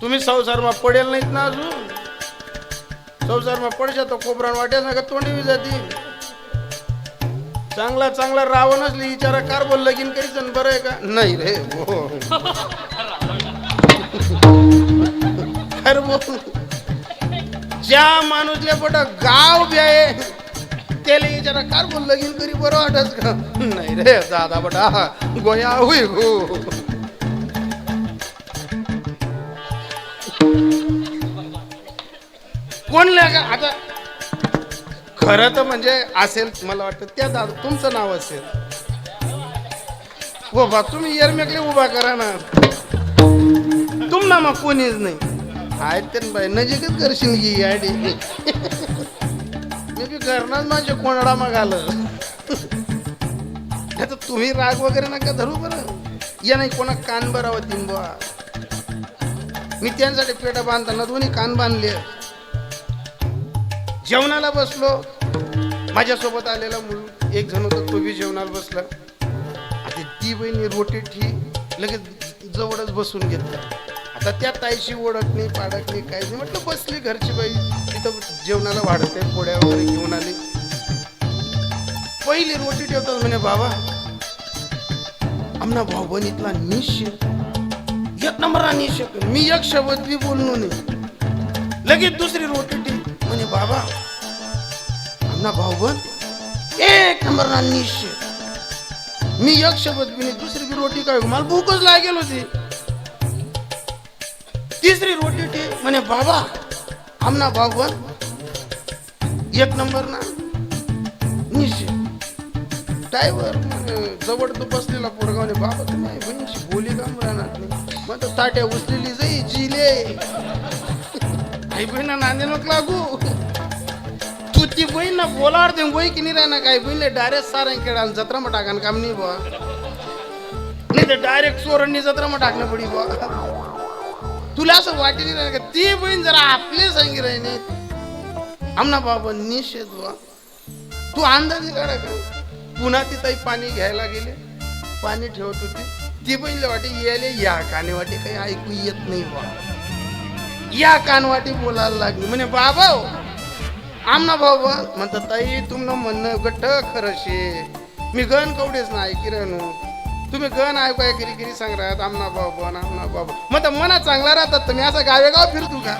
तुम्ही संसारमा पडेल नाहीत ना अजून. संसारमा पडशा तर कोबरान वाट्या ना का तोंडी जाती. चांगला चांगला रावणच विचारा कार बोल लगीन करीच बरं आहे का नाही रे हो. खर बोल ज्या माणूसले पोट गाव ब्याये त्याला विचारा कार बोल लगीन करी बरं वाटत का नाही रे दादा बटा गोया होई हो. कोण का आता खरं तर म्हणजे असेल मला वाटतं त्या दादा तुमचं नाव असेल हो बा तुम्ही एरमेकले उभा करा ना तुम ना मग कोणीच नाही आहेत ते बाई नजीकच करशील की आयडी मी बी करणार माझे कोणाला मग आलं आता तुम्ही राग वगैरे नका धरू बरं या नाही कोणा कान बरावं तीन बुवा मी त्यांसाठी पेटा बांधताना दोन्ही कान बांधले. जेवणाला बसलो माझ्यासोबत आलेला मुल एक जण होता तो बी जेवणाला बसला. आता ती बहिणी रोटी ठी लगेच जवळच बसून घेतला. आता त्या ताईशी ओळख नाही पाडक नाही काही नाही म्हटलं बसली घरची बाई तिथं जेवणाला वाढत आहे पोळ्या वगैरे घेऊन आली. पहिली रोटी ठेवतात म्हणे बाबा आमना भाऊ बहिणीतला निश्चित एक नंबर निश्चित मी एक शब्द बी बोललो नाही. लगेच दुसरी रोटी ठी म्हणे बाबा आमना भाऊ बन एक नंबर ना निश्चित मी एक शब्द बी नाही. दुसरी बी रोटी काय मला भूकच लागेल होती. तिसरी रोटी ठी म्हणे बाबा आमना भाऊ बन एक नंबर ना निश्चित. ड्रायव्हर जवळ तो बसलेला पोरगावने बाबा तुम्ही बहिणीची बोली काम राहणार नाही मग तर ताट्या उचलेली जाई जिले आई बहिणा नांदे नको लागू तू ती बहीण ना बोलावर दे वय की नाही राहणार काही बहिणीला डायरेक्ट सारा खेळायला जत्रा मग टाका काम नाही बुवा नाही तर डायरेक्ट चोरांनी जत्रा मग टाकणं पडी बुवा. तुला असं वाटे नाही राहणार का ती बहीण जरा आपले सांगी राहिली आमना बाबा निषेध बुवा तू अंदाजे काढा का. पुन्हा ती ताई पाणी घ्यायला गेले पाणी ठेवत होती ती बहिणीला वाटे यायले या काने वाटे काही ऐकू येत नाही बा या कानवाटी बोलायला लागली म्हणे बाबा आमना भाऊ म्हणतात ताई तुमनं म्हणणं गट्ट खरं शे मी गण कवडेच ना ऐकी राहणू तुम्ही गण ऐकू ऐकरी सांग राहत आमना भाऊ आमना बाबा मग मना चांगला राहतात तुम्ही असं गावेगाव फिरतो का